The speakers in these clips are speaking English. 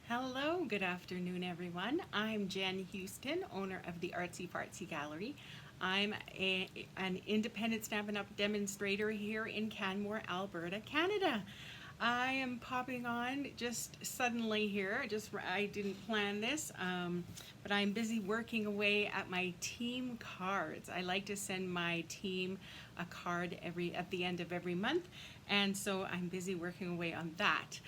Hello, good afternoon, everyone. I'm Jen Houston, owner of the Artsy Fartsy Gallery. I'm an independent Stampin' Up! Demonstrator here in Canmore, Alberta, Canada. I am popping on just suddenly here. I didn't plan this, but I'm busy working away at my team cards. I like to send my team a card at the end of every month, and so I'm busy working away on that.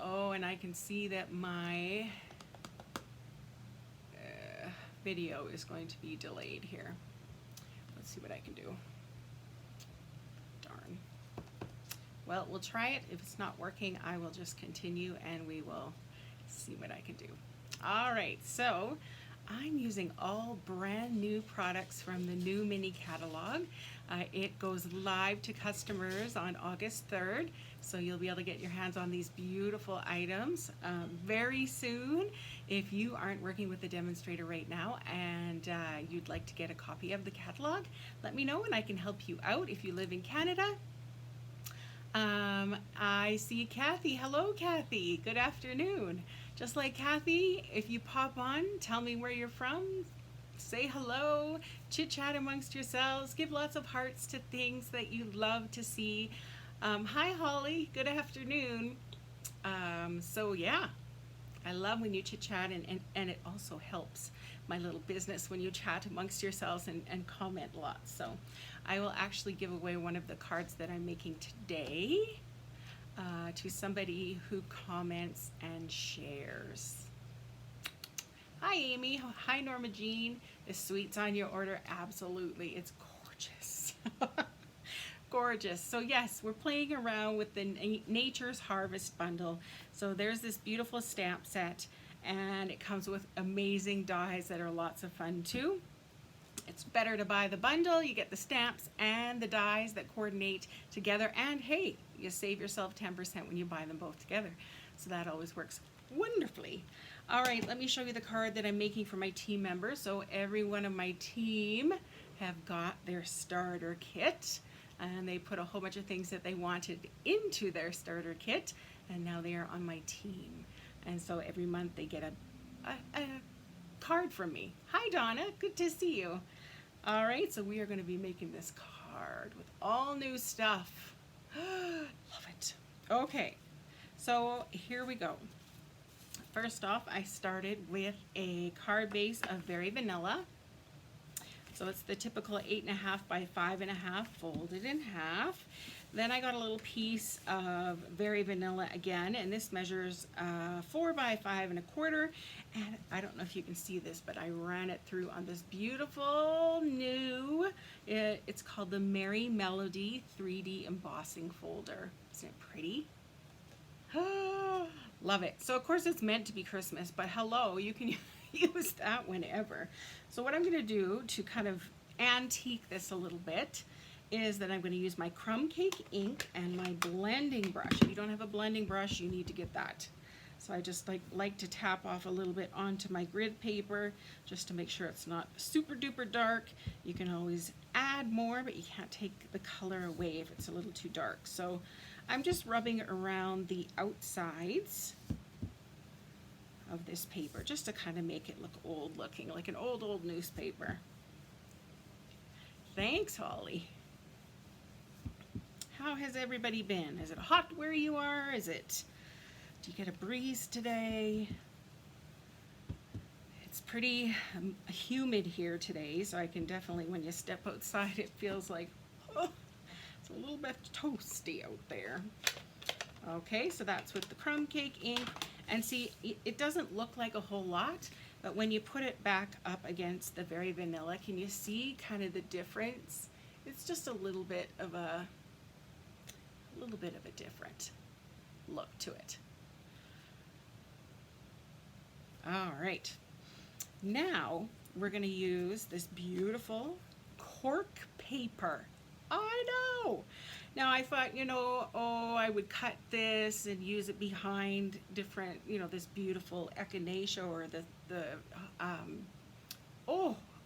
Oh, and I can see that my video is going to be delayed here. Let's see what I can do. Darn. Well, we'll try it. If it's not working, I will just continue and we will see what I can do. All right, so I'm using all brand new products from the new mini catalog. It goes live to customers on August 3rd, so you'll be able to get your hands on these beautiful items very soon. If you aren't working with the demonstrator right now and you'd like to get a copy of the catalog, let me know and I can help you out if you live in Canada. I see Kathy. Hello, Kathy. Good afternoon. Just like Kathy, if you pop on, tell me where you're from, say hello, chit chat amongst yourselves, give lots of hearts to things that you love to see. Hi, Holly. Good afternoon. So yeah, I love when you chit chat, and it also helps my little business when you chat amongst yourselves and comment lots. So I will actually give away one of the cards that I'm making today to somebody who comments and shares. Hi, Amy. Hi, Norma Jean. The sweets on your order, absolutely. It's gorgeous. Gorgeous. So yes, we're playing around with the Nature's Harvest bundle. So there's this beautiful stamp set, and it comes with amazing dies that are lots of fun too. It's better to buy the bundle. You get the stamps and the dies that coordinate together, and hey, you save yourself 10% when you buy them both together. So that always works wonderfully. All right, let me show you the card that I'm making for my team members. So every one of my team have got their starter kit, and they put a whole bunch of things that they wanted into their starter kit, and now they are on my team. And so every month they get a card from me. Hi, Donna. Good to see you. All right, so we are going to be making this card with all new stuff. Love it. Okay, so here we go. First off, I started with a card base of Very Vanilla. So it's the typical 8.5 by 5.5 folded in half. Then I got a little piece of Very Vanilla again, and this measures 4 by 5.25. And I don't know if you can see this, but I ran it through on this beautiful new, it's called the Merry Melody 3D embossing folder. Isn't it pretty? Love it. So of course it's meant to be Christmas, but hello, you can use that whenever. So what I'm going to do to kind of antique this a little bit is that I'm going to use my crumb cake ink and my blending brush. If you don't have a blending brush, you need to get that. So I just like to tap off a little bit onto my grid paper just to make sure it's not super duper dark. You can always add more, but you can't take the color away if it's a little too dark. So I'm just rubbing around the outsides of this paper just to kind of make it look old looking, like an old newspaper. Thanks, Holly. How has everybody been? Is it hot where you are? Do you get a breeze today? It's pretty humid here today, so I can definitely, when you step outside, it feels like, oh, it's a little bit toasty out there. Okay, so that's with the crumb cake ink. And see, it doesn't look like a whole lot, but when you put it back up against the Very Vanilla, can you see kind of the difference? It's just a little bit of a different look to it. All right, now we're going to use this beautiful cork paper. I know. Now I thought, oh, I would cut this and use it behind different, this beautiful echinacea or the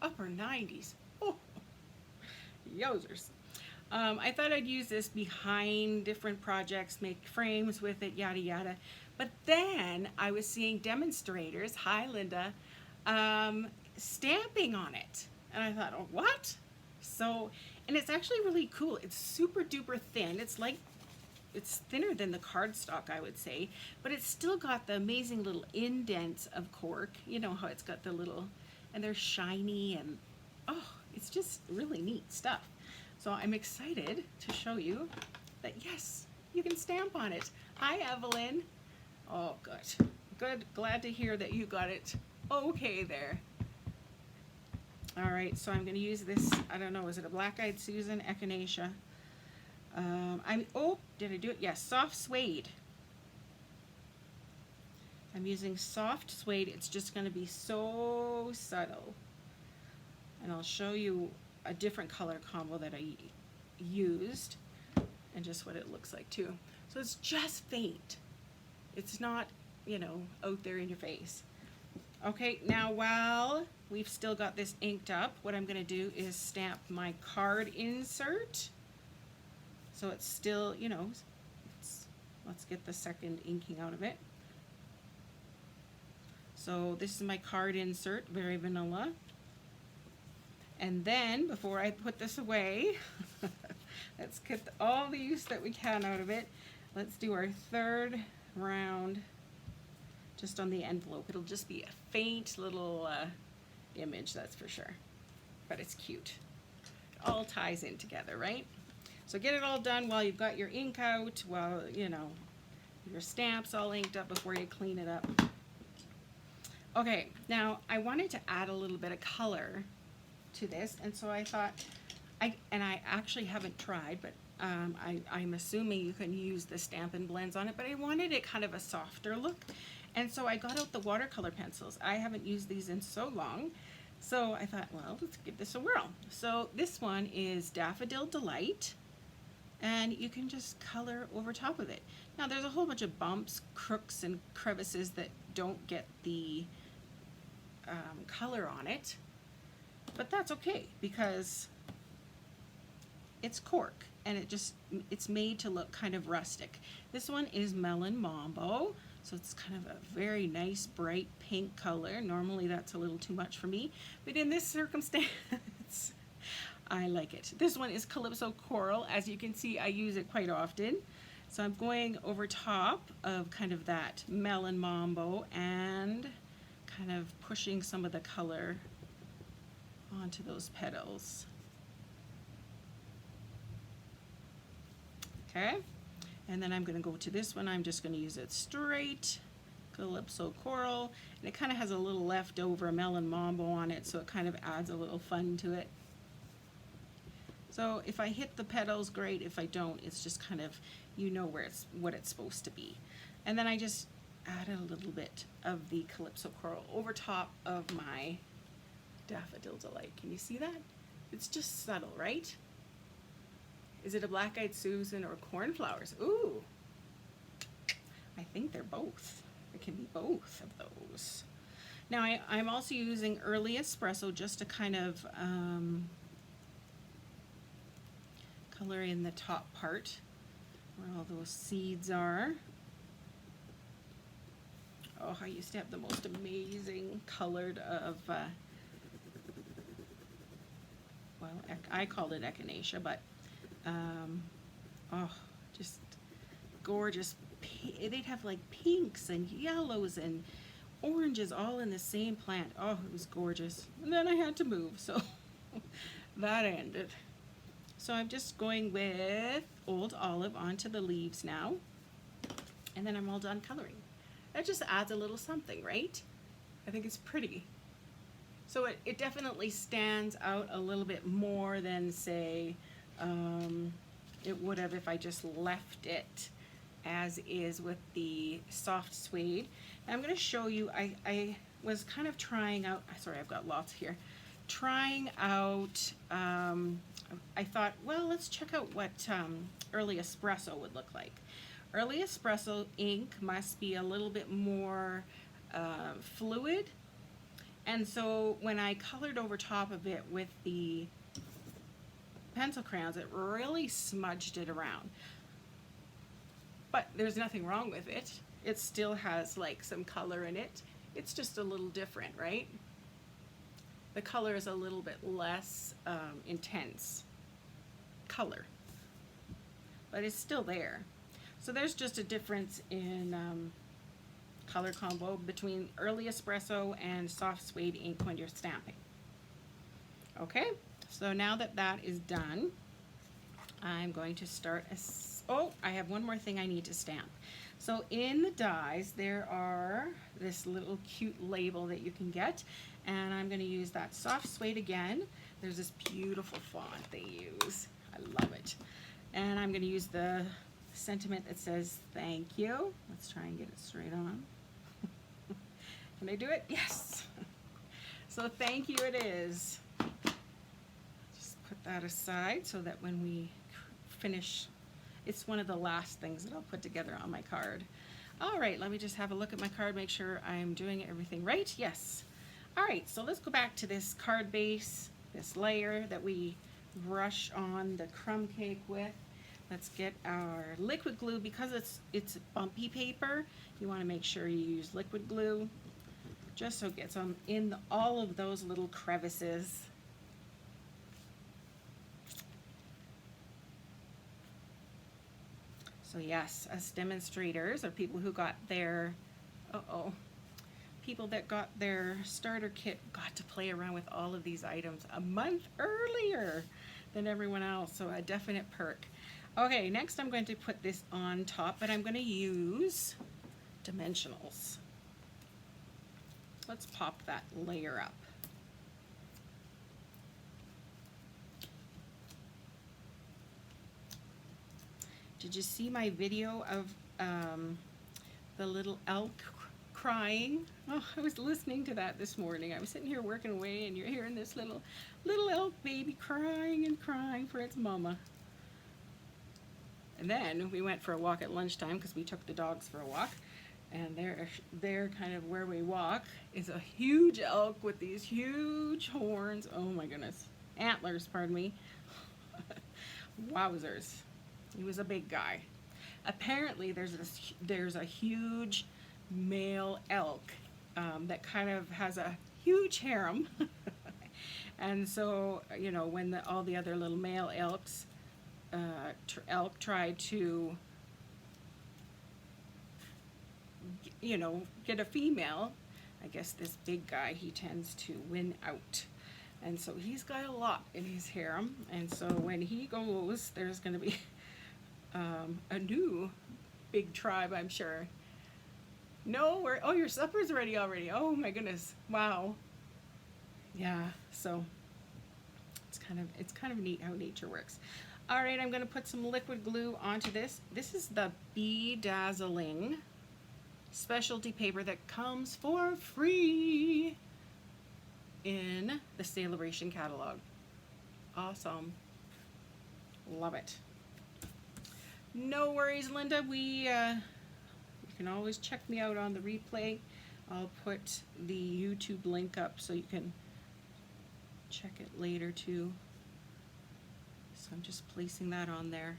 upper 90s. Oh, yowzers. I thought I'd use this behind different projects, make frames with it, yada yada. But then I was seeing demonstrators, hi Linda, stamping on it. And I thought, oh, what? So, and it's actually really cool. It's super duper thin. It's thinner than the cardstock, I would say, but it's still got the amazing little indents of cork. You know how it's got the little, and they're shiny, and oh, it's just really neat stuff. So I'm excited to show you that yes, you can stamp on it. Hi, Evelyn. Oh, good. Good. Glad to hear that you got it okay there. All right, so I'm going to use this, I don't know, is it a Black-Eyed Susan Echinacea? Oh, did I do it? Yes, soft suede. I'm using soft suede. It's just going to be so subtle. And I'll show you a different color combo that I used and just what it looks like too. So it's just faint. It's not, you know, out there in your face. Okay, now while we've still got this inked up, what I'm going to do is stamp my card insert. So it's still, you know, let's get the second inking out of it. So this is my card insert, very vanilla. And then before I put this away, let's get all the use that we can out of it. Let's do our third round just on the envelope. It'll just be a faint little image, that's for sure. But it's cute. It all ties in together, right? So get it all done while you've got your ink out, while, you know, your stamps all inked up before you clean it up. Okay, now I wanted to add a little bit of color to this, and so I thought, I actually haven't tried, but I'm assuming you can use the Stampin' Blends on it, but I wanted it kind of a softer look, and so I got out the watercolor pencils. I haven't used these in so long, so I thought, well, let's give this a whirl. So this one is Daffodil Delight, and you can just color over top of it. Now there's a whole bunch of bumps, crooks, and crevices that don't get the color on it, but that's okay because it's cork and it's made to look kind of rustic. This one is Melon Mambo, so it's kind of a very nice bright pink color. Normally that's a little too much for me, but in this circumstance I like it. This one is Calypso Coral. As you can see, I use it quite often. So I'm going over top of kind of that Melon Mambo and kind of pushing some of the color onto those petals. Okay, and then I'm going to go to this one. I'm just going to use it straight, Calypso Coral, and it kind of has a little leftover Melon Mambo on it, so it kind of adds a little fun to it. So if I hit the petals, great. If I don't, it's just kind of, you know where what it's supposed to be. And then I just added a little bit of the Calypso Coral over top of my Daffodil Delight. Can you see that? It's just subtle, right? Is it a Black-Eyed Susan or cornflowers? Ooh, I think they're both. It can be both of those. Now I'm also using Early Espresso just to kind of color in the top part where all those seeds are. Oh, I used to have the most amazing colored of, well, I called it Echinacea, but, oh, just gorgeous. They'd have like pinks and yellows and oranges all in the same plant. Oh, it was gorgeous. And then I had to move, so that ended. So I'm just going with Old Olive onto the leaves now, and then I'm all done coloring. That just adds a little something, right? I think it's pretty. So it definitely stands out a little bit more than, say, it would have if I just left it as is with the soft suede. And I'm going to show you, I was kind of trying out, sorry, I've got lots here, trying out, I thought, well, let's check out what Early Espresso would look like. Early Espresso ink must be a little bit more fluid, and so when I colored over top of it with the pencil crayons, it really smudged it around. But there's nothing wrong with it. It still has like some color in it. It's just a little different, right? The color is a little bit less intense color, but it's still there. So there's just a difference in color combo between early espresso and soft suede ink when you're stamping. Okay, so now that that is done, I'm going to start oh, I have one more thing I need to stamp. So in the dies, there are this little cute label that you can get, and I'm going to use that soft suede again. There's this beautiful font they use. I love it. And I'm going to use the sentiment that says thank you. Let's try and get it straight on. Can I do it? Yes. So thank you it is. Just put that aside so that when we finish, it's one of the last things that I'll put together on my card. All right, let me just have a look at my card, make sure I'm doing everything right. Yes. All right, so let's go back to this card base, this layer that we brush on the crumb cake with. Let's get our liquid glue. Because it's bumpy paper, you want to make sure you use liquid glue just so it gets in all of those little crevices. So yes, us demonstrators, or people who got their, people that got their starter kit got to play around with all of these items a month earlier than everyone else, so a definite perk. Okay, next I'm going to put this on top, but I'm going to use dimensionals. Let's pop that layer up. Did you see my video of the little elk crying? Oh, I was listening to that this morning. I was sitting here working away, and you're hearing this little elk baby crying and crying for its mama. And then we went for a walk at lunchtime because we took the dogs for a walk. And there kind of where we walk is a huge elk with these huge horns. Oh my goodness. Antlers, pardon me. Wowzers. He was a big guy. Apparently there's a huge male elk that kind of has a huge harem. And so, you know, when all the other little male elks tried to, you know, get a female, I guess this big guy, he tends to win out. And so he's got a lot in his harem. And so when he goes, there's going to be a new big tribe, I'm sure. No, oh, your supper's ready already. Oh my goodness. Wow. Yeah, so it's kind of neat how nature works. All right, I'm going to put some liquid glue onto this. This is the Bedazzling specialty paper that comes for free in the Celebration catalog. Awesome. Love it. No worries, Linda. You can always check me out on the replay. I'll put the YouTube link up so you can check it later too. So I'm just placing that on there.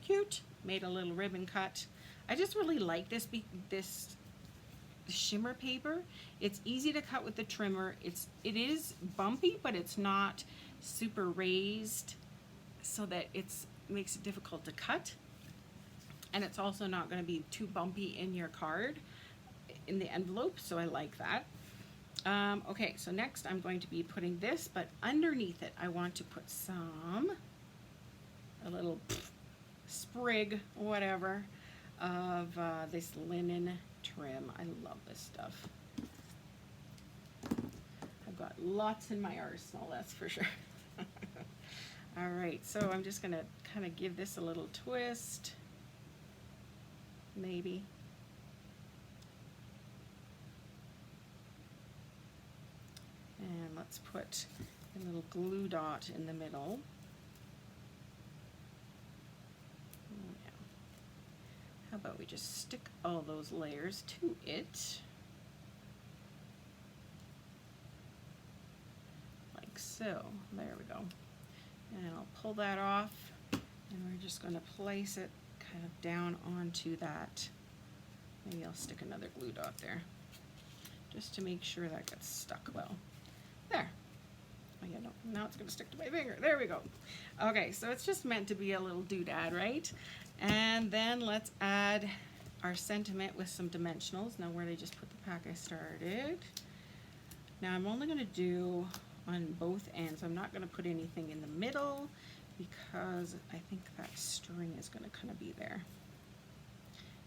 Cute. Made a little ribbon cut. I just really like this shimmer paper. It's easy to cut with the trimmer. It is bumpy, but it's not super raised so that it makes it difficult to cut. And it's also not going to be too bumpy in your card, in the envelope, so I like that. Okay, so next I'm going to be putting this, but underneath it I want to put a little sprig, whatever, of this linen trim. I love this stuff. I've got lots in my arsenal, that's for sure. All right, so I'm just going to kind of give this a little twist, maybe. And let's put a little glue dot in the middle. Yeah. How about we just stick all those layers to it? Like so. There we go. And I'll pull that off, and we're just going to place it kind of down onto that. Maybe I'll stick another glue dot there, just to make sure that gets stuck well. There. Oh yeah, no, now it's going to stick to my finger. There we go. Okay, so it's just meant to be a little doodad, right? And then let's add our sentiment with some dimensionals. Now where did I just put the pack I started? Now I'm only going to do on both ends. I'm not going to put anything in the middle because I think that string is going to kind of be there.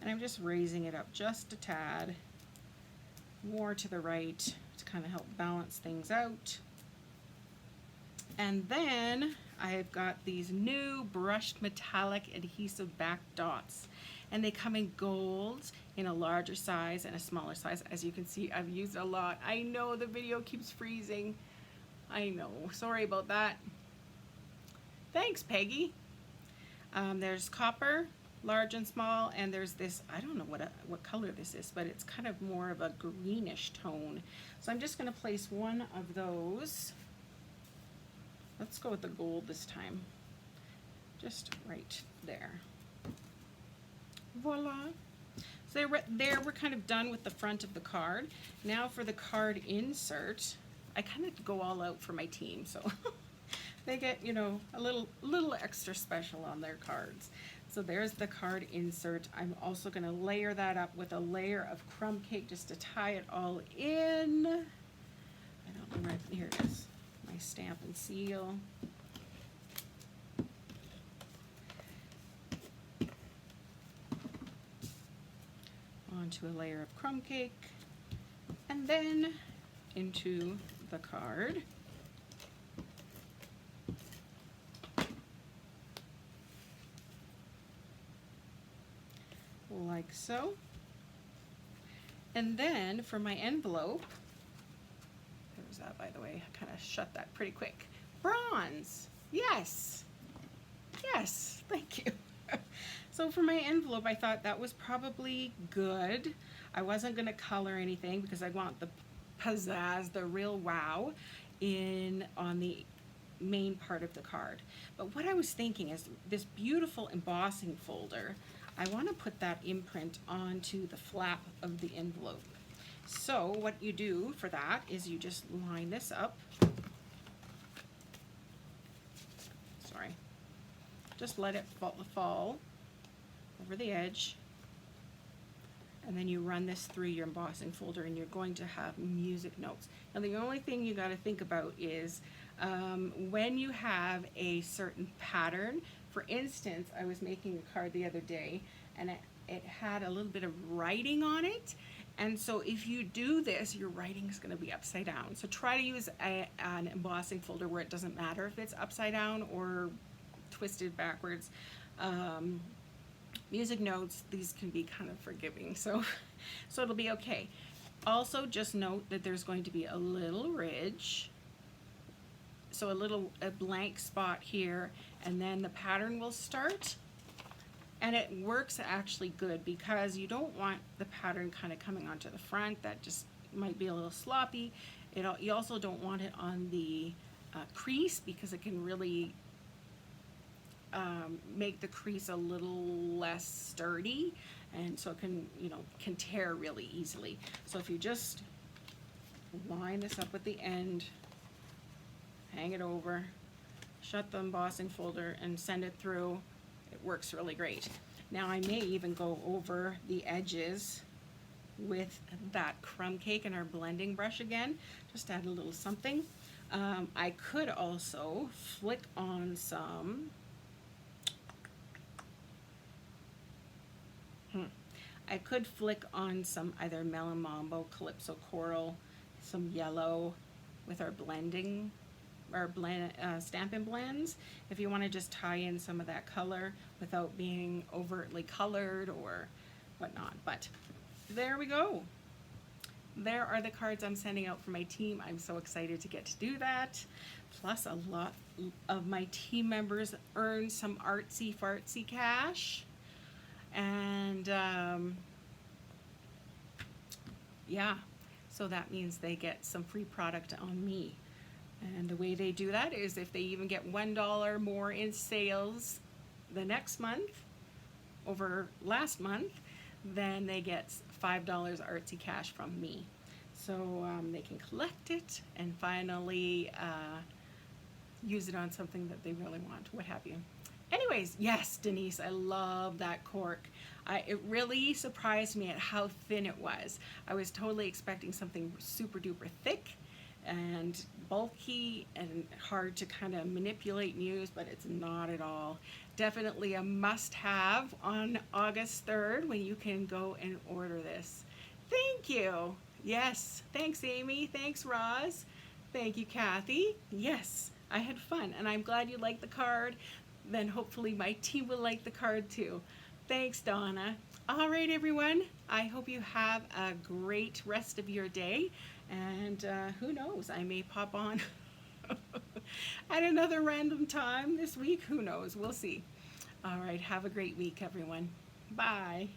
And I'm just raising it up just a tad more to the right to kind of help balance things out. And then I've got these new brushed metallic adhesive back dots, and they come in gold in a larger size and a smaller size. As you can see, I've used a lot. I know the video keeps freezing. I know, sorry about that. Thanks, Peggy. There's copper, large and small, and there's this, I don't know what color this is, but it's kind of more of a greenish tone. So I'm just gonna place one of those. Let's go with the gold this time. Just right there. Voila. So there we're kind of done with the front of the card. Now for the card insert, I kind of go all out for my team, so they get, you know, a little extra special on their cards. So there's the card insert. I'm also going to layer that up with a layer of crumb cake just to tie it all in. I don't know, right here it is. My stamp and seal. Onto a layer of crumb cake, and then into the card. Like so. And then for my envelope, there's that, by the way, I kind of shut that pretty quick. Bronze, yes, yes, thank you. So for my envelope, I thought that was probably good. I wasn't gonna color anything because I want the pizzazz, the real wow, on the main part of the card. But what I was thinking is this beautiful embossing folder, I want to put that imprint onto the flap of the envelope. So what you do for that is you just line this up. Sorry. Just let it fall over the edge. And then you run this through your embossing folder, and you're going to have music notes. Now the only thing you got to think about is when you have a certain pattern. For instance, I was making a card the other day, and it had a little bit of writing on it. And so if you do this, your writing is going to be upside down. So try to use an embossing folder where it doesn't matter if it's upside down or twisted backwards. Music notes, these can be kind of forgiving, so it'll be okay. Also, just note that there's going to be a little ridge, so a blank spot here, and then the pattern will start. And it works actually good because you don't want the pattern kind of coming onto the front. That just might be a little sloppy. You also don't want it on the crease because it can really make the crease a little less sturdy, and so it can tear really easily. So if you just line this up at the end, hang it over, shut the embossing folder, and send it through, it works really great. Now I may even go over the edges with that crumb cake and our blending brush again, just add a little something. I could also flick on some either Melon Mambo, Calypso Coral, some yellow with our Stampin' Blends, if you want to just tie in some of that color without being overtly colored or whatnot. But there we go. There are the cards I'm sending out for my team. I'm so excited to get to do that. Plus, a lot of my team members earn some artsy fartsy cash. And yeah, so that means they get some free product on me. And the way they do that is if they even get $1 more in sales the next month over last month, then they get $5 artsy cash from me. So they can collect it and finally use it on something that they really want, what have you. Anyways, yes, Denise, I love that cork. It really surprised me at how thin it was. I was totally expecting something super duper thick and bulky and hard to kind of manipulate and use, but it's not at all. Definitely a must-have on August 3rd when you can go and order this. Thank you. Yes, thanks Amy, thanks Roz, thank you Kathy. Yes, I had fun and I'm glad you liked the card. Then hopefully my team will like the card too. Thanks Donna. All right everyone, I hope you have a great rest of your day, and who knows, I may pop on at another random time this week. Who knows, we'll see. All right, have a great week everyone. Bye.